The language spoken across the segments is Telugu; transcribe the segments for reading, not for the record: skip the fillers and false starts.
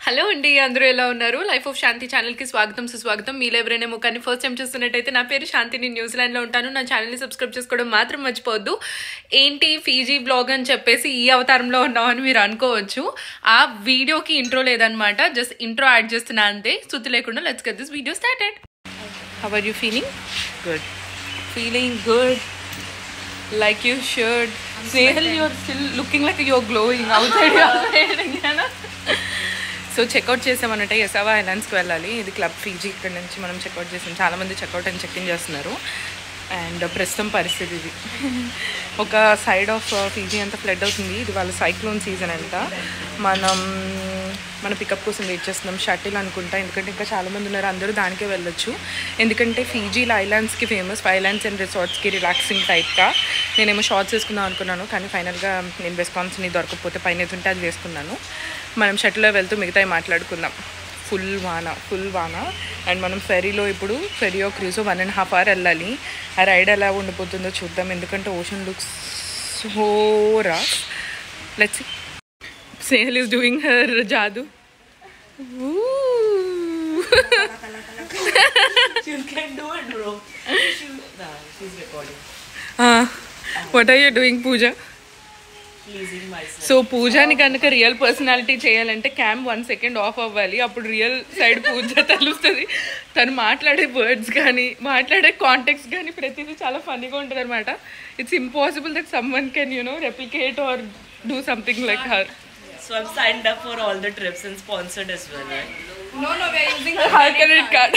హలో అండి, అందరూ ఎలా ఉన్నారు? లైఫ్ ఆఫ్ శాంతి ఛానల్కి స్వాగతం సుస్వాగతం. మీరు ఎవరైనా ముఖాన్ని ఫస్ట్ టైం చూస్తున్నట్టయితే నా పేరు శాంతి, నేను న్యూజిలాండ్లో ఉంటాను. నా ఛానల్ని సబ్స్క్రైబ్ చేసుకోవడం మాత్రం మర్చిపోవద్దు. ఏంటి ఫీజీ బ్లాగ్ అని చెప్పేసి ఈ అవతారంలో ఉన్నామని మీరు అనుకోవచ్చు. ఆ వీడియోకి ఇంట్రో లేదనమాట, జస్ట్ ఇంట్రో యాడ్ చేస్తున్నా అంతే. సుత్తి లేకుండా let's get this video started. How are you feeling? Good, feeling good, like you should. Snehal, you're still looking like you're glowing outside your head. So check out చేసామన్నట్టు ఎసావా ఐలాండ్స్కి వెళ్ళాలి. ఇది క్లబ్ ఫీజీ. ఇక్కడ నుంచి మనం చెక్అవుట్ చేసాం. చాలామంది చెక్అవుట్ అండ్ చెక్ ఇన్ చేస్తున్నారు. అండ్ ప్రస్తుతం పరిస్థితి ఇది. ఒక సైడ్ ఆఫ్ ఫీజీ అంతా ఫ్లడ్ అవుతుంది. ఇది వాళ్ళ సైక్లోన్ సీజన్ అంట. మన పికప్ కోసం వెయిట్ చేస్తున్నాం. షటిల్ అనుకుంటా, ఎందుకంటే ఇంకా చాలామంది ఉన్నారు. అందరూ దానికే వెళ్ళొచ్చు. ఎందుకంటే ఫీజీలో ఐలాండ్స్కి ఫేమస్. ఐలాండ్స్ అండ్ రిసార్ట్స్కి రిలాక్సింగ్ టైప్గా. నేనేమో షార్ట్స్ వేసుకుందాం అనుకున్నాను, కానీ ఫైనల్గా నేను రెస్పాన్స్ని దొరకకపోతే పైన ఎదుంటే అది వేసుకున్నాను. మనం షటిల్లో వెళ్తూ మిగతాయి మాట్లాడుకుందాం. ఫుల్ వాన. అండ్ మనం ఫెరీలో ఇప్పుడు ఫెరీయో క్రూజో 1.5 hours వెళ్ళాలి. ఆ రైడ్ ఎలా ఉండిపోతుందో చూద్దాం, ఎందుకంటే ocean looks so rough. Let's see. Snehal is doing her jadoo. She can do it, bro. She's recording. What are you doing, Pooja? Pleasing myself. So పూజాని కనుక రియల్ పర్సనాలిటీ చేయాలంటే క్యామ్ 1 second ఆఫ్ అవ్వాలి. అప్పుడు రియల్ సైడ్ పూజ తెలుస్తుంది. తను మాట్లాడే వర్డ్స్ కానీ మాట్లాడే కాంటెక్స్ట్ కానీ ప్రతిదీ చాలా ఫన్నీగా ఉంటుంది అనమాట. It's impossible that someone can replicate or do something like her. So I've signed up for all the trips and sponsored as well, right? No, we are using her credit card.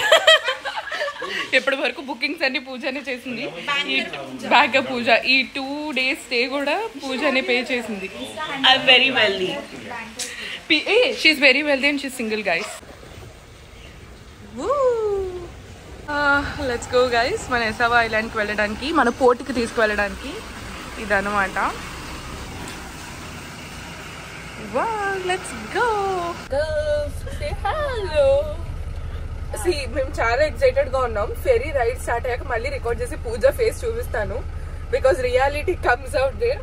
ఎప్పటి వరకు బుకింగ్స్ అన్ని పూజనే చేసింది. బ్యాక్ పూజ ఈ 2 days స్టే కూడా పూజనే పే చేసింది. I'm very wealthy. She's very wealthy and she's single, guys. Let's go, guys. మన ఎసావా ఐలాండ్కి వెళ్ళడానికి, మన పోర్ట్కి తీసుకువెళ్ళడానికి ఇదన్నమాట. Wow, let's go. Girls, say hello. See, మేము చాలా ఎక్సైటెడ్ గా ఉన్నాం. ఫెరీ రైడ్ స్టార్ట్ అయ్యాక మళ్ళీ రికార్డ్ చేసి పూజ ఫేస్ చూపిస్తాను, because reality comes out there.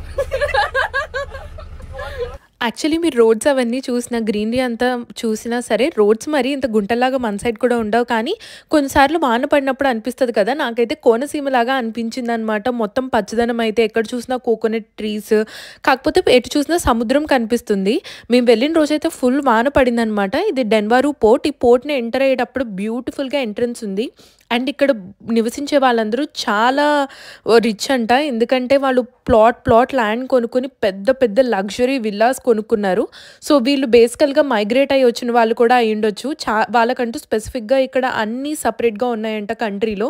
Actually మీరు రోడ్స్ అవన్నీ చూసిన గ్రీనరీ అంతా చూసినా సరే, రోడ్స్ మరి ఇంత గుంటలాగా మన సైడ్ కూడా ఉండవు. కానీ కొన్నిసార్లు వాన పడినప్పుడు అనిపిస్తుంది కదా, నాకైతే కోనసీమలాగా అనిపించింది అనమాట. మొత్తం పచ్చదనం అయితే ఎక్కడ చూసినా కోకోనట్ ట్రీస్, కాకపోతే ఎటు చూసినా సముద్రం కనిపిస్తుంది. మేము వెళ్ళిన రోజైతే ఫుల్ వాన పడింది అనమాట. ఇది డెన్వారు పోర్ట్. ఈ పోర్ట్ని ఎంటర్ అయ్యేటప్పుడు బ్యూటిఫుల్గా ఎంట్రన్స్ ఉంది. అండ్ ఇక్కడ నివసించే వాళ్ళందరూ చాలా రిచ్ అంట, ఎందుకంటే వాళ్ళు ప్లాట్ ల్యాండ్ కొనుక్కొని పెద్ద లగ్జరీ విల్లాస్ కొనుక్కున్నారు. సో వీళ్ళు బేసికల్గా మైగ్రేట్ అయ్యి వచ్చిన వాళ్ళు కూడా అయి ఉండొచ్చు. వాళ్ళకంటూ స్పెసిఫిక్గా ఇక్కడ అన్నీ సపరేట్గా ఉన్నాయంట కంట్రీలో.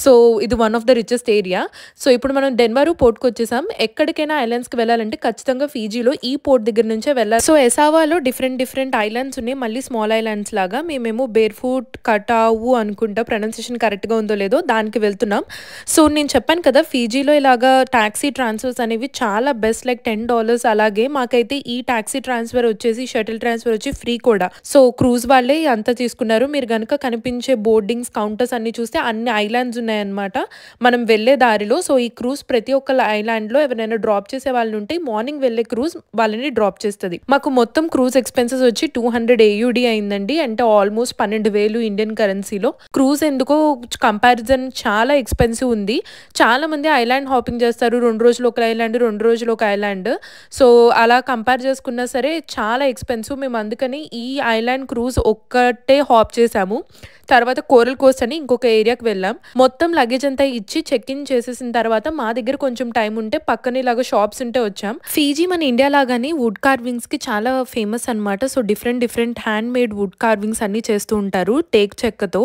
సో ఇది one of the richest area. So ఇప్పుడు మనం డెన్వారు పోర్ట్కి వచ్చేసాం. ఎక్కడికైనా ఐలాండ్స్కి వెళ్ళాలంటే ఖచ్చితంగా ఫీజీలో ఈ పోర్ట్ దగ్గర నుంచే వెళ్ళాలి. సో ఎసావాలో డిఫరెంట్ ఐలాండ్స్ ఉన్నాయి, మళ్ళీ స్మాల్ ఐలాండ్స్ లాగా. మేమేమో బేర్ఫుట్ కటావు అనుకుంటా, ప్రొనౌన్సియేషన్ కరెక్ట్గా ఉందో లేదో, దానికి వెళ్తున్నాం. సో నేను చెప్పాను కదా, ఫీజీలో ఇలాగా టాక్సీ ట్రాన్స్ఫర్స్ అనేవి చాలా బెస్ట్, లైక్ $10. అలాగే మాకైతే ఈ టాక్సీ ట్రాన్స్ఫర్ వచ్చేసి, షటిల్ ట్రాన్స్ఫర్ వచ్చి ఫ్రీ కూడా. సో క్రూజ్ వాళ్ళే అంతా తీసుకున్నారు. మీరు కనుక కనిపించే బోర్డింగ్స్ కౌంటర్స్ అన్ని చూస్తే అన్ని ఐలాండ్స్ ఉన్నాయన్నమాట మనం వెళ్ళే దారిలో. సో ఈ క్రూజ్ ప్రతి ఒక్క ఐలాండ్లో ఎవరైనా డ్రాప్ చేసే వాళ్ళు ఉంటే మార్నింగ్ వెళ్ళే క్రూజ్ వాళ్ళని డ్రాప్ చేస్తుంది. మాకు మొత్తం క్రూజ్ ఎక్స్పెన్సెస్ వచ్చి 200 AUD అయిందండి, అంటే ఆల్మోస్ట్ 12,000 ఇండియన్ కరెన్సీలో. క్రూజ్ ఎందుకో కంపారిజన్ చాలా ఎక్స్పెన్సివ్ ఉంది. చాలా మంది ఐలాండ్ హాపింగ్ చేస్తారు, 2 రోజులు ఒక ఐలాండ్, 2 రోజులు ఒక ఐలాండ్. సో అలా కంపేర్ చేసుకున్నా సరే చాలా ఎక్స్పెన్సివ్. మేము అందుకని ఈ ఐలాండ్ క్రూజ్ ఒక్కటే హాప్ చేసాము. తర్వాత కోరల్ కోస్ట్ అని ఇంకొక ఏరియాకి వెళ్ళాం. మొత్తం లగేజ్ అంతా ఇచ్చి చెక్ ఇన్ చేసేసిన తర్వాత మా దగ్గర కొంచెం టైం ఉంటే పక్కనే ఇలాగా షాప్స్ ఉంటే వచ్చాం. ఫీజీ మన ఇండియా లాగానే వుడ్ కార్వింగ్స్ కి చాలా ఫేమస్ అనమాట. So different handmade wood carvings అన్ని చేస్తూ ఉంటారు టేక్ చెక్కతో.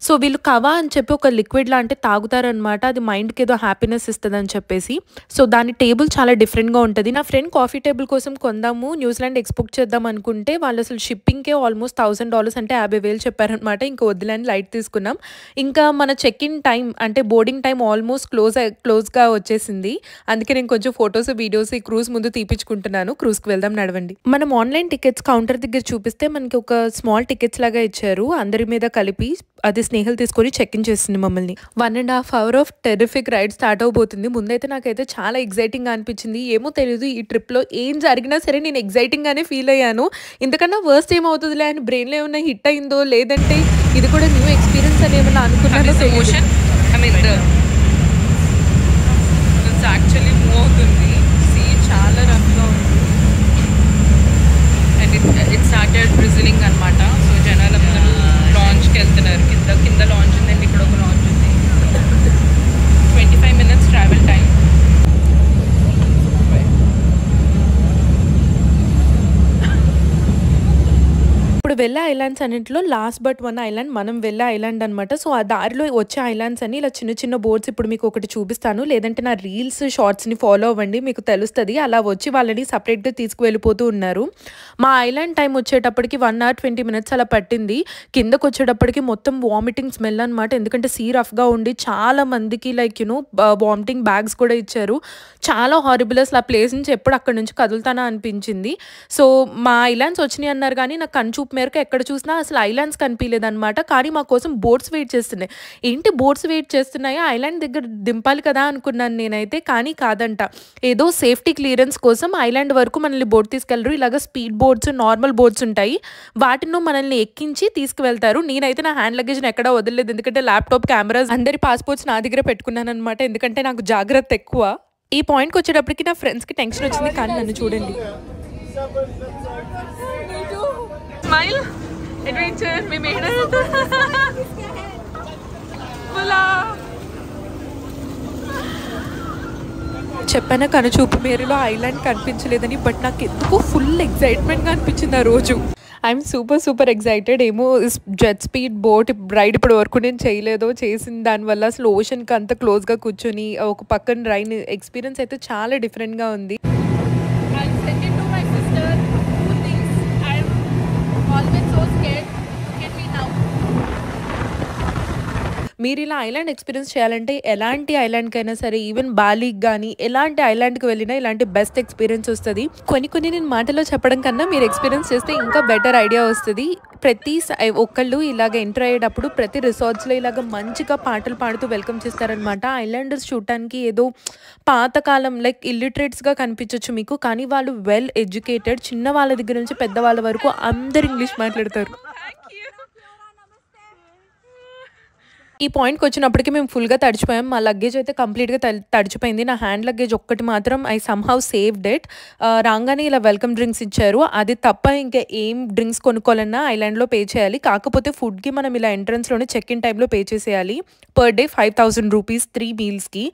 సో వీళ్ళు కవా అని చెప్పి ఒక లిక్విడ్ లాంటి తాగుతారనమాట. అది మైండ్కి ఏదో హ్యాపీనెస్ ఇస్తుంది అని చెప్పేసి. సో దాని టేబుల్ చాలా డిఫరెంట్గా ఉంటుంది. నా ఫ్రెండ్ కాఫీ టేబుల్ కోసం కొందాము, న్యూజిలాండ్ ఎక్స్పోర్ట్ చేద్దాం అనుకుంటే వాళ్ళు అసలు షిప్పింగ్కే ఆల్మోస్ట్ $1,000 అంటే 50,000 చెప్పారనమాట. ఇంకా వద్దులని లైట్ తీసుకున్నాం. ఇంకా మన చెక్ ఇన్ టైం అంటే బోర్డింగ్ టైం ఆల్మోస్ట్ క్లోజ్గా వచ్చేసింది. అందుకే నేను కొంచెం ఫొటోస్ వీడియోస్ ఈ క్రూజ్ ముందు తీపించుకుంటున్నాను. క్రూజ్కి వెళ్దాం నడవండి. మనం ఆన్లైన్ టికెట్స్ కౌంటర్ దగ్గర చూపిస్తే మనకి ఒక స్మాల్ టికెట్స్ లాగా ఇచ్చారు, అందరి మీద కలిపి. అది స్నేహల్ తీసుకొని చెక్ ఇన్ చేసింది మమ్మల్ని. 1.5 hours of terrific ride start అవబోతుంది. ముందైతే నాకైతే చాలా ఎగ్జైటింగ్గా అనిపించింది. ఏమో తెలియదు ఈ ట్రిప్లో ఏం జరిగినా సరే నేను ఎగ్జైటింగ్గానే ఫీల్ అయ్యాను. ఇంతకన్నా వర్స్ట్ ఏమవుతుందిలే అని బ్రెయిన్లో ఏమైనా హిట్ అయిందో లేదంటే ఇది కూడా న్యూ ఎక్స్పీరియన్స్ అని ఏమైనా అనుకున్నానో తెలియదు. యాక్చువల్లీ మూవ్ అవుతుంది. సీ చాలా రఫ్గా ఉంది అండ్ ఇట్ స్టార్టెడ్ బ్రిజిలింగ్ అనమాట. సో జనాలందరూ లాంచ్కి వెళ్తున్నారు. కింద లాంచ్ ఉందండి, ఇక్కడ ఒక లాంచ్ ఉంది. 25 minutes ట్రావెల్ టైం. ఇప్పుడు వెళ్ళే ఐలాండ్స్ అన్నింటిలో లాస్ట్ బట్ వన్ ఐలాండ్ మనం వెళ్ళే ఐలాండ్ అనమాట. సో ఆ దారిలో వచ్చే ఐలాండ్స్ అన్ని ఇలా చిన్న చిన్న బోట్స్ ఇప్పుడు మీకు ఒకటి చూపిస్తాను, లేదంటే నా రీల్స్ షార్ట్స్ని ఫాలో అవ్వండి, మీకు తెలుస్తుంది. అలా వచ్చి వాళ్ళని సపరేట్గా తీసుకువెళ్ళిపోతూ ఉన్నారు. మా ఐలాండ్ టైం వచ్చేటప్పటికి 1 hour 20 minutes అలా పట్టింది. కిందకు వచ్చేటప్పటికి మొత్తం వామిటింగ్ స్మెల్ అనమాట. ఎందుకంటే సీ రఫ్గా ఉండి చాలా మందికి లైక్ వామిటింగ్ బ్యాగ్స్ కూడా ఇచ్చారు. చాలా హారిబుల్. అసలు ఆ ప్లేస్ నుంచి ఎప్పుడు అక్కడ నుంచి కదులుతానా అనిపించింది. సో మా ఐలాండ్స్ వచ్చినాయి అన్నారు కానీ నాకు కన్చూపు మేరకు ఎక్కడ చూసినా అసలు ఐలాండ్స్ కనిపించలేదు అనమాట. కానీ మా కోసం బోట్స్ వెయిట్ చేస్తున్నాయి. ఏంటి బోట్స్ వెయిట్ చేస్తున్నాయో, ఐలాండ్ దగ్గర దింపాలి కదా అనుకున్నాను నేనైతే. కానీ కాదంట, ఏదో సేఫ్టీ క్లియరెన్స్ కోసం ఐలాండ్ వరకు మనల్ని బోట్ తీసుకెళ్ళరు. ఇలాగ స్పీడ్ బోట్స్, నార్మల్ బోట్స్ ఉంటాయి, వాటిని మనల్ని ఎక్కించి తీసుకువెళ్తారు. నేనైతే నా హ్యాండ్ లగేజ్ని ఎక్కడా వదలలేదు, ఎందుకంటే ల్యాప్టాప్, కెమెరాస్, అందరి పాస్పోర్ట్స్ నా దగ్గర పెట్టుకున్నాను అనమాట. ఎందుకంటే నాకు జాగ్రత్త ఎక్కువ. ఈ పాయింట్కి వచ్చేటప్పటికి నా ఫ్రెండ్స్కి టెన్షన్ వచ్చింది, కానీ నన్ను చూడండి. Smile adventure May made it. చెప్పాను కనుచూపు మేరలో ఐలాండ్ కనిపించలేదని, బట్ నాకు ఎందుకో ఫుల్ ఎగ్జైట్మెంట్గా అనిపించింది ఆ రోజు. I'm super excited. ఏమో జెట్ స్పీడ్ బోట్ రైడ్ ఇప్పటి వరకు నేను చేయలేదో, చేసిన దానివల్ల అసలు ఓషన్కి అంత క్లోజ్గా కూర్చొని ఒక పక్కన రైడ్ ఎక్స్పీరియన్స్ అయితే చాలా డిఫరెంట్గా ఉంది. మీరు ఇలా ఐలాండ్ ఎక్స్పీరియన్స్ చేయాలంటే ఎలాంటి ఐలాండ్కైనా సరే, ఈవెన్ బాలీకి కానీ ఎలాంటి ఐలాండ్కి వెళ్ళినా ఇలాంటి బెస్ట్ ఎక్స్పీరియన్స్ వస్తుంది. కొన్ని నేను మాటలో చెప్పడం కన్నా మీరు ఎక్స్పీరియన్స్ చేస్తే ఇంకా బెటర్ ఐడియా వస్తుంది. ప్రతి ఒక్కళ్ళు ఇలాగ ఎంటర్ అయ్యేటప్పుడు ప్రతి రిసార్ట్స్లో ఇలాగ మంచిగా పాటలు పాడుతూ వెల్కమ్ చేస్తారనమాట. ఐలాండర్స్ చూడటానికి ఏదో పాతకాలం లైక్ ఇల్లిటరేట్స్గా కనిపించవచ్చు మీకు, కానీ వాళ్ళు వెల్ ఎడ్యుకేటెడ్. చిన్న వాళ్ళ దగ్గర నుంచి పెద్దవాళ్ళ వరకు అందరు ఇంగ్లీష్ మాట్లాడతారు. ఈ పాయింట్కి వచ్చినప్పటికీ మేము ఫుల్గా తడిచిపోయాం. మా లగేజ్ అయితే కంప్లీట్గా తడిచిపోయింది. నా హ్యాండ్ లగేజ్ ఒక్కటి మాత్రం ఐ సమ్హౌ సేవ్డ్ ఇట్. రాగానే ఇలా వెల్కమ్ డ్రింక్స్ ఇచ్చారు. అది తప్ప ఇంకా ఏం డ్రింక్స్ కొనుక్కోవాలన్నా ఐలాండ్లో పే చేయాలి. కాకపోతే ఫుడ్కి మనం ఇలా ఎంట్రన్స్లోనే చెక్ ఇన్ టైంలో పే చేసేయాలి. Per day 5,000 rupees 3 mealsకి.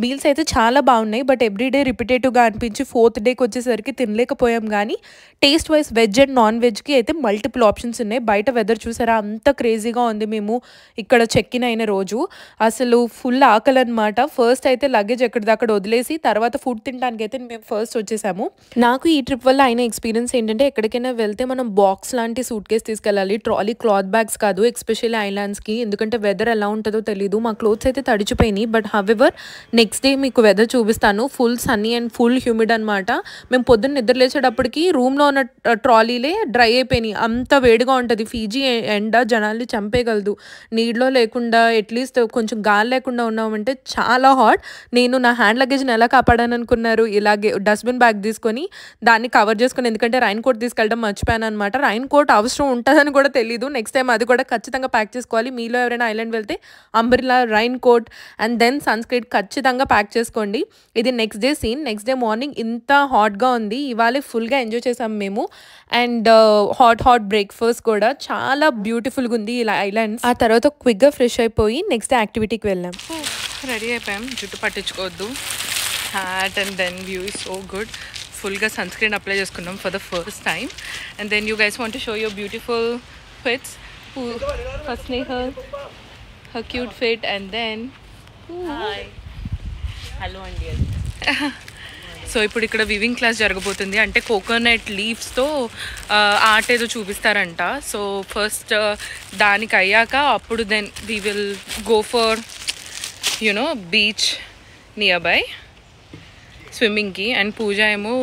మీల్స్ అయితే చాలా బాగున్నాయి, బట్ ఎవ్రీడే రిపిటేటివ్గా అనిపించి 4th డేకి వచ్చేసరికి తినలేకపోయాం. కానీ taste wise veg and non వెజ్కి అయితే మల్టిపుల్ ఆప్షన్స్ ఉన్నాయి. బయట వెదర్ చూసారా, అంత క్రేజీగా ఉంది. మేము ఇక్కడ చెక్ ఇన్ అయిన రోజు అసలు ఫుల్ ఆకలి అనమాట. ఫస్ట్ అయితే లగేజ్ ఎక్కడిదక్కడ వదిలేసి తర్వాత ఫుడ్ తినడానికి అయితే మేము ఫస్ట్ వచ్చేసాము. నాకు ఈ ట్రిప్ వల్ల అయిన ఎక్స్పీరియన్స్ ఏంటంటే, ఎక్కడికైనా వెళ్తే మనం బాక్స్ లాంటి సూట్ కేస్ తీసుకెళ్ళాలి, ట్రాలీ క్లాత్ బ్యాగ్స్ కాదు, ఎస్పెషల్లీ ఐలాండ్స్కి. ఎందుకంటే వెదర్ ఎలా ఉంటుందో తెలియదు. మా క్లోత్స్ అయితే తడిచిపోయినాయి, బట్ హవెవర్ నెక్స్ట్ డే మీకు వెదర్ చూపిస్తాను. Full Sunny and full humid అనమాట. మేము పొద్దున్న నిద్ర లేచేటప్పటికి రూమ్లో ఉన్న ట్రాలీలే డ్రై అయిపోయినాయి, అంత వేడిగా ఉంటుంది. ఫీజీ ఎండ జనాల్ని చంపేయగలదు. నీళ్ళలో లేకుండా అట్లీస్ట్ కొంచెం గాలి లేకుండా ఉన్నామంటే చాలా హాట్. నేను నా హ్యాండ్ లగేజ్ని ఎలా కాపాడాను అనుకున్నారు? ఇలాగే డస్ట్బిన్ బ్యాగ్ తీసుకొని దాన్ని కవర్ చేసుకుని, ఎందుకంటే రైన్ కోట్ తీసుకెళ్ళడం మర్చిపోయాను అనమాట. రైన్ కోట్ అవసరం ఉంటుందని కూడా తెలియదు. నెక్స్ట్ టైం అది కూడా ఖచ్చితంగా ప్యాక్ చేసుకోవాలి. మీలో ఎవరైనా ఐలాండ్ వెళ్తే umbrella, raincoat and then sunscreen ఖచ్చితంగా ప్యాక్ చేసుకోండి. ఇది next day scene. Next day morning ఇంత హాట్గా ఉంది. ఇవాళ ఫుల్గా ఎంజాయ్ చేసాం మేము. అండ్ హాట్ బ్రేక్ఫాస్ట్ కూడా చాలా బ్యూటిఫుల్గా ఉంది ఇలా ఐలాండ్స్. ఆ తర్వాత క్విక్గా ఫ్రెష్ అయిపోయి నెక్స్ట్ యాక్టివిటీకి వెళ్ళాం. రెడీ అయిపోయాం. జుట్టు పట్టించుకోవద్దు. Hat and then view is so good. ఫుల్గా సన్ స్క్రీన్ అప్లై చేసుకున్నాం for the first time. And then you guys want to show your beautiful fits. First Sneha, her cute fit, and then hi, hello అండి. సో ఇప్పుడు ఇక్కడ వివింగ్ క్లాస్ జరగబోతుంది. అంటే కోకోనట్ లీవ్స్తో ఆర్ట్ ఏదో చూపిస్తారంట. సో ఫస్ట్ దానికి అయ్యాక అప్పుడు then we will go for beach nearby స్విమ్మింగ్కి. అండ్ పూజ ఏమో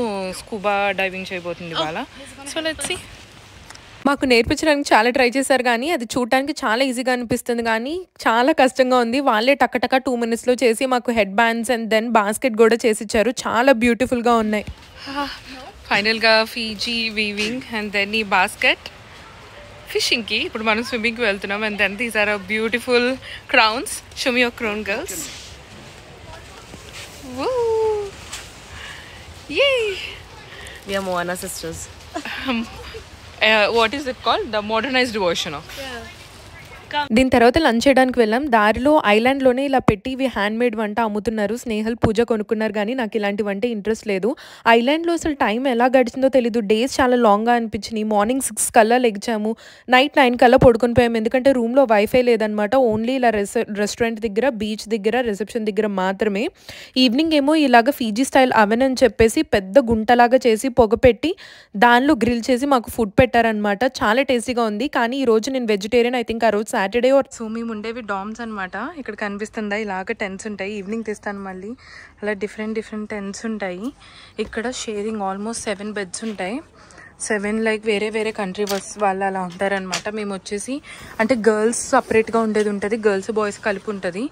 స్కూబా డైవింగ్ చేయబోతుంది ఇవాళ. So let's see. మాకు నేర్పించడానికి చాలా ట్రై చేశారు కానీ అది చూడటానికి చాలా ఈజీగా అనిపిస్తుంది కానీ చాలా కష్టంగా ఉంది. వాళ్ళే టకటక 2 మినిట్స్‌లో చేసి మాకు headbands and then basket కూడా చేసిచ్చారు. చాలా బ్యూటిఫుల్‌గా ఉన్నాయి. ఫైనల్గా ఫీజీ వీవింగ్ అండ్ దెన్ ఈ బాస్కెట్ ఫిషింగ్కి. ఇప్పుడు మనం స్విమ్మింగ్కి వెళ్తున్నాం. And then these are beautiful crowns. Show me your crown girls. Yay! We are Moana sisters. What is it called? The modernized version of. దీని తర్వాత లంచ్ చేయడానికి వెళ్ళాం. దారిలో ఐలాండ్లోనే ఇలా పెట్టి ఇవి హ్యాండ్మేడ్ వంట అమ్ముతున్నారు. స్నేహల్ పూజ కొనుక్కున్నారు కానీ నాకు ఇలాంటివంటే ఇంట్రెస్ట్ లేదు. ఐలాండ్లో అసలు టైం ఎలా గడిచిందో తెలీదు. డేస్ చాలా లాంగ్గా అనిపించినాయి. మార్నింగ్ 6 కల్లా లెగిచాము, నైట్ 9 కల్లా పడుకొని పోయాము. ఎందుకంటే రూమ్లో వైఫై లేదనమాట. ఓన్లీ ఇలా రెస్టారెంట్ దగ్గర, బీచ్ దగ్గర, రిసెప్షన్ దగ్గర మాత్రమే. ఈవినింగ్ ఏమో ఇలాగ ఫీజీ స్టైల్ అవెన్ అని చెప్పేసి పెద్ద గుంటలాగా చేసి పొగ పెట్టి దానిలో గ్రిల్ చేసి మాకు ఫుడ్ పెట్టారనమాట. చాలా టేస్టీగా ఉంది. కానీ ఈ రోజు నేను వెజిటేరియన్. ఐ థింక్ ఆ రోజు సాటర్డే. సో మేము ఉండేవి డామ్స్ అనమాట. ఇక్కడ కనిపిస్తుందా ఇలాగ టెంట్స్ ఉంటాయి. ఈవినింగ్ తీస్తాను మళ్ళీ. అలా డిఫరెంట్ టెంట్స్ ఉంటాయి. ఇక్కడ షేరింగ్ ఆల్మోస్ట్ 7 బెడ్స్ ఉంటాయి. 7 లైక్ వేరే వేరే కంట్రీ వాళ్ళు అలా ఉంటారనమాట. మేము వచ్చేసి అంటే గర్ల్స్ సపరేట్గా ఉండేది ఉంటుంది, గర్ల్స్ బాయ్స్ కలిపి ఉంటుంది.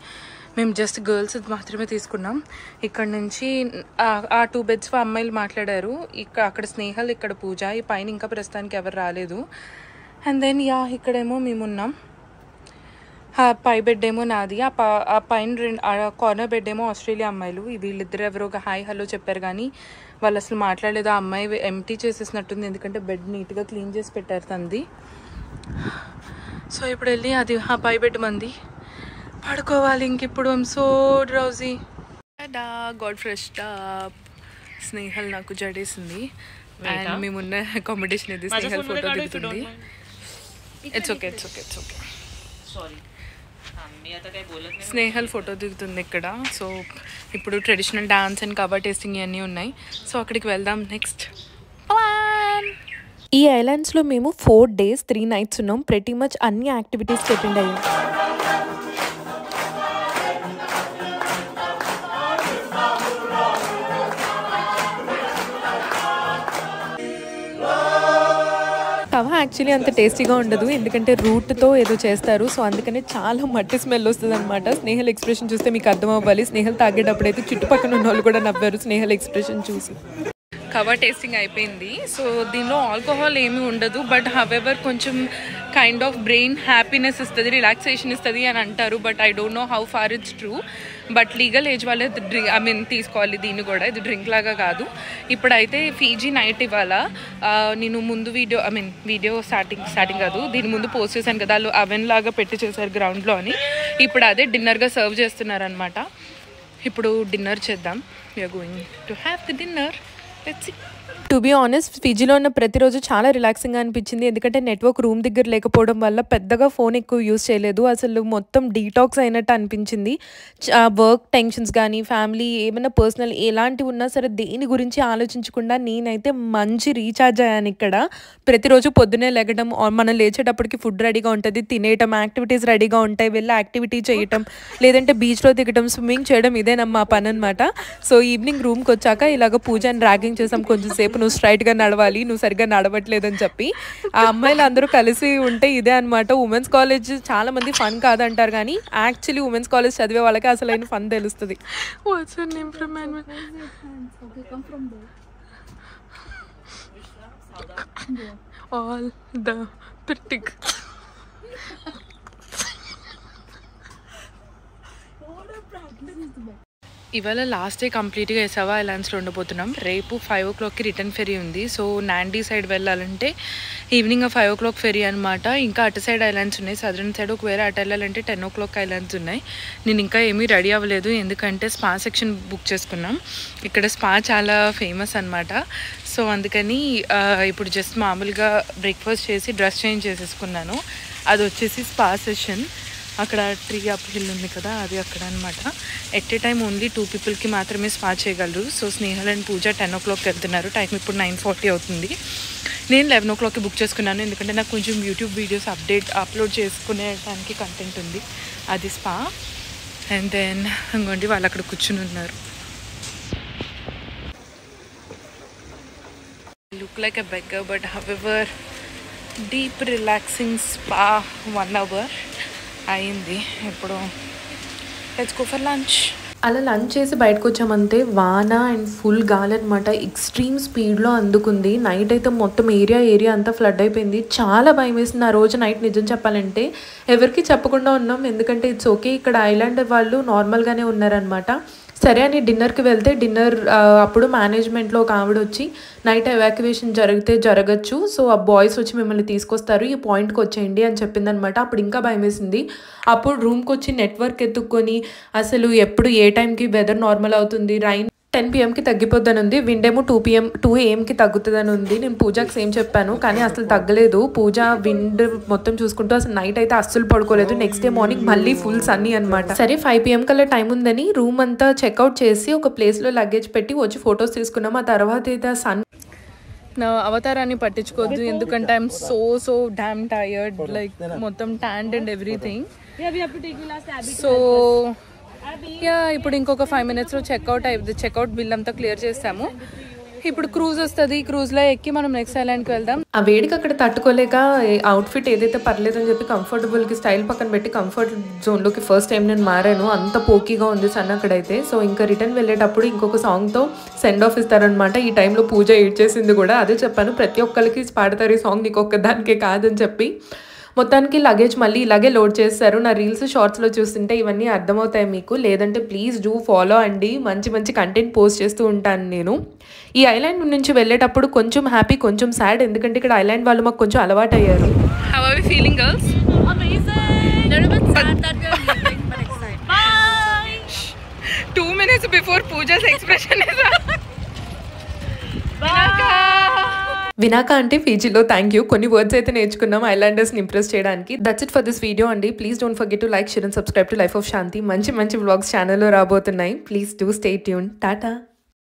మేము జస్ట్ గర్ల్స్ మాత్రమే తీసుకున్నాం. ఇక్కడ నుంచి ఆ 2 బెడ్స్ అమ్మాయిలు మాట్లాడారు. అక్కడ స్నేహల్, ఇక్కడ పూజ. ఈ పైన ఇంకా ప్రస్తుతానికి ఎవరు రాలేదు. అండ్ దెన్ ఇక్కడేమో మేమున్నాం. పై బెడ్ ఏమో నాది. ఆ పైన కార్నర్ బెడ్ ఏమో ఆస్ట్రేలియా అమ్మాయిలు. వీళ్ళిద్దరు ఎవరో ఒక హాయ్ హలో చెప్పారు కానీ వాళ్ళు అసలు మాట్లాడలేదు. ఆ అమ్మాయి ఎంటీ చేసేసినట్టుంది, ఎందుకంటే బెడ్ నీట్గా క్లీన్ చేసి పెట్టారు తంది. సో ఇప్పుడు వెళ్ళి అది ఆ పై బెడ్ మంది పడుకోవాలి. ఇంక ఇప్పుడు I'm so drowsy. God fresh up. Snehal నాకు జడేసింది అండ్ మేమున్న అకామిడేషన్ ఇది. స్నేహల్ ఫోటో దిగుతుంది. It's okay. స్నేహల్ ఫోటో దిగుతుంది ఇక్కడ. సో ఇప్పుడు traditional dance and kava tasting ఇవన్నీ ఉన్నాయి. సో అక్కడికి వెళ్దాం నెక్స్ట్ ప్లాన్. ఈ ఐలాండ్స్లో మేము 4 days 3 nights ఉన్నాం. ప్రతి మచ్ అన్ని యాక్టివిటీస్కి అటెండ్ అయ్యాం. కవ యాక్చువల్లీ అంత టేస్టీగా ఉండదు, ఎందుకంటే రూట్తో ఏదో చేస్తారు. సో అందుకనే చాలా మట్టి స్మెల్ వస్తుంది అనమాట. స్నేహల్ ఎక్స్ప్రెషన్ చూస్తే మీకు అర్థం అవ్వాలి. స్నేహల్ తాగేటప్పుడు అయితే చుట్టుపక్కల ఉన్న వాళ్ళు కూడా నవ్వారు స్నేహల్ ఎక్స్ప్రెషన్ చూసి. కవర్ టేస్టింగ్ అయిపోయింది. సో దీనిలో ఆల్కహాల్ ఏమీ ఉండదు, బట్ హవెవర్ కొంచెం కైండ్ ఆఫ్ బ్రెయిన్ హ్యాపీనెస్ ఇస్తుంది, రిలాక్సేషన్ ఇస్తుంది అని అంటారు. But I don't know how far it's true. But legal age వాళ్ళే తీసుకోవాలి దీన్ని కూడా. ఇది డ్రింక్ లాగా కాదు. ఇప్పుడైతే ఫీజీ నైట్ ఇవాళ నేను ముందు వీడియో స్టార్టింగ్ కాదు, దీని ముందు పోస్ట్ చేశాను కదా, వాళ్ళు అవెన్ లాగా పెట్టి చేశారు గ్రౌండ్లో అని. ఇప్పుడు అదే డిన్నర్గా సర్వ్ చేస్తున్నారు అనమాట. ఇప్పుడు డిన్నర్ చేద్దాం. We are going to have the dinner. Let's see. To be honest, ఫిజీలో ఉన్న ప్రతిరోజు చాలా రిలాక్సింగ్గా అనిపించింది. ఎందుకంటే నెట్వర్క్ రూమ్ దగ్గర లేకపోవడం వల్ల పెద్దగా ఫోన్ ఎక్కువ యూజ్ చేయలేదు. అసలు మొత్తం డీటాక్స్ అయినట్టు అనిపించింది. వర్క్ టెన్షన్స్ కానీ, ఫ్యామిలీ ఏమైనా పర్సనల్ ఎలాంటివి ఉన్నా సరే దేని గురించి ఆలోచించకుండా నేనైతే మంచి రీఛార్జ్ అయ్యాను ఇక్కడ. ప్రతిరోజు పొద్దునే లెగడం, మనం లేచేటప్పటికి ఫుడ్ రెడీగా ఉంటుంది, తినేయటం, యాక్టివిటీస్ రెడీగా ఉంటాయి, వెళ్ళి యాక్టివిటీ చేయటం, లేదంటే బీచ్లో దిగటం, స్విమ్మింగ్ చేయడం, ఇదే మా పని అనమాట. సో ఈవినింగ్ రూమ్కి వచ్చాక ఇలాగ పూజని ర్యాగింగ్ చేసాం. కొంచెం సేపు నువ్వు స్ట్రైట్గా నడవాలి, నువ్వు సరిగ్గా నడవట్లేదని చెప్పి. ఆ అమ్మాయిలు అందరూ కలిసి ఉంటే ఇదే అనమాట. ఉమెన్స్ కాలేజ్ చాలా మంది ఫన్ కాదంటారు కానీ యాక్చువల్లీ ఉమెన్స్ కాలేజ్ చదివే వాళ్ళకి అసలైన ఫన్ తెలుస్తుంది. All the pretty. ఇవాళ లాస్ట్ డే కంప్లీట్గా ఎసావా ఐలాండ్స్లో ఉండబోతున్నాం. రేపు 5 o'clockకి రిటర్న్ ఫెరీ ఉంది. సో నాండీ సైడ్ వెళ్ళాలంటే ఈవినింగ్ 5 o'clock ఫెరీ అనమాట. ఇంకా అటు సైడ్ ఐలాండ్స్ ఉన్నాయి, సదరన్ సైడ్ ఒకవేళ అటు వెళ్ళాలంటే 10 o'clock ఐలాండ్స్ ఉన్నాయి. నేను ఇంకా ఏమీ రెడీ అవ్వలేదు, ఎందుకంటే స్పా సెక్షన్ బుక్ చేసుకున్నాం. ఇక్కడ స్పా చాలా ఫేమస్ అనమాట. సో అందుకని ఇప్పుడు జస్ట్ మామూలుగా బ్రేక్ఫాస్ట్ చేసి డ్రెస్ చేంజ్ చేసేసుకున్నాను. అది వచ్చేసి స్పా సెషన్. అక్కడ ట్రీ అప్ హిల్ ఉంది కదా, అది అక్కడ అనమాట. ఎట్ ఏ టైం ఓన్లీ 2 peopleకి మాత్రమే స్పా చేయగలరు. సో స్నేహల్ అండ్ పూజ 10 o'clockకి వెళ్తున్నారు. టైం ఇప్పుడు 9:40 అవుతుంది. నేను 11 o'clockకి బుక్ చేసుకున్నాను, ఎందుకంటే నాకు కొంచెం యూట్యూబ్ వీడియోస్ అప్లోడ్ చేసుకునేటానికి కంటెంట్ ఉంది. అది స్పా. అండ్ దెన్ ఇంకోండి వాళ్ళు అక్కడ కూర్చుని ఉన్నారు. Look like a beggar, but however deep relaxing spa 1 hour అయింది. ఇప్పుడు లెట్స్ గో ఫర్ లంచ్. అలా లంచ్ చేసి బయటకు వచ్చామంతే వాన అండ్ ఫుల్ గాలి అనమాట. ఎక్స్ట్రీమ్ స్పీడ్లో అందుకుంది. నైట్ అయితే మొత్తం ఏరియా అంతా ఫ్లడ్ అయిపోయింది. చాలా భయం వేసింది ఆ రోజు నైట్. నిజం చెప్పాలంటే ఎవరికి చెప్పకుండా ఉన్నాం, ఎందుకంటే ఇట్స్ ఓకే, ఇక్కడ ఐలాండ్ వాళ్ళు నార్మల్గానే ఉన్నారనమాట. సరే అని డిన్నర్కి వెళ్తే డిన్నర్ అప్పుడు మేనేజ్మెంట్లో ఒక ఆవిడ వచ్చి నైట్ ఎవాక్యువేషన్ జరిగితే జరగచ్చు, సో ఆ బాయ్స్ వచ్చి మిమ్మల్ని తీసుకొస్తారు, ఈ పాయింట్కి వచ్చేయండి అని చెప్పిందనమాట. అప్పుడు ఇంకా భయం వేసింది. అప్పుడు రూమ్కి వచ్చి నెట్వర్క్ ఎత్తుక్కొని అసలు ఎప్పుడు ఏ టైంకి వెదర్ నార్మల్ అవుతుంది, రైన్ 10 PM తగ్గిపోద్దని ఉంది, విండ్ ఏమో 2 AM తగ్గుతుందని ఉంది. నేను పూజకి సేమ్ చెప్పాను కానీ అసలు తగ్గలేదు. పూజ విండ్ మొత్తం చూసుకుంటూ అసలు నైట్ అయితే అస్సలు పడుకోలేదు. నెక్స్ట్ డే మార్నింగ్ మళ్ళీ ఫుల్ సన్నీ అనమాట. సరే 5 PM కల్లా టైం ఉందని రూమ్ అంతా చెక్అవుట్ చేసి ఒక ప్లేస్లో లగేజ్ పెట్టి వచ్చి ఫొటోస్ తీసుకున్నాం. ఆ తర్వాత అయితే సన్ నా అవతారాన్ని పట్టించుకోవద్దు, ఎందుకంటే I'm so damn tired, like మొత్తం tanned and everything. So yeah ఇప్పుడు ఇంకొక 5 minutesలో చెక్అవుట్ బిల్ అంతా క్లియర్ చేస్తాము. ఇప్పుడు క్రూజ్ వస్తుంది, క్రూజ్లో ఎక్కి మనం నెక్స్ట్ ఐలాండ్కి వెళ్దాం. ఆ వేడికి అక్కడ తట్టుకోలేక అవుట్ఫిట్ ఏదైతే పర్లేదని చెప్పి కంఫర్టబుల్కి స్టైల్ పక్కన పెట్టి కంఫర్ట్ జోన్లోకి ఫస్ట్ టైం నేను మారాను. అంత పోకీగా ఉంది సన్ అక్కడైతే. సో ఇంకా రిటర్న్ వెళ్ళేటప్పుడు ఇంకొక సాంగ్తో సెండ్ ఆఫ్ ఇస్తారనమాట. ఈ టైంలో పూజ ఏడ్చేసింది కూడా. అదే చెప్పాను, ప్రతి ఒక్కరికి పాడతారు ఈ సాంగ్, నీకు ఒక్కదానికే కాదని చెప్పి. మొత్తానికి లగేజ్ మళ్ళీ ఇలాగే లోడ్ చేస్తారు. నా రీల్స్ షార్ట్స్లో చూస్తుంటే ఇవన్నీ అర్థమవుతాయి మీకు. లేదంటే ప్లీజ్ డూ ఫాలో అండి, మంచి కంటెంట్ పోస్ట్ చేస్తూ ఉంటాను నేను. ఈ ఐలాండ్ నుంచి వెళ్ళేటప్పుడు కొంచెం హ్యాపీ కొంచెం సాడ్, ఎందుకంటే ఇక్కడ ఐలాండ్ వాళ్ళు మాకు కొంచెం అలవాటు అయ్యారు. How are we feeling, girls? Amazing. Little bit sad that we are leaving, but excited. Bye. 2 minutes before Pooja's expression is వినాక అంటే పీజీలో థ్యాంక్ యూ. కొన్ని వర్డ్స్ అయితే నేర్చుకున్నాం ఐలాండర్స్ని ఇంప్రెస్ చేయడానికి. That's it for this video అండి. Please don't forget to like, share and subscribe to life of Shanti. మంచి వ్లాగ్స్ ఛానల్లో రాబోతున్నాయి. Please do stay tune. Tata.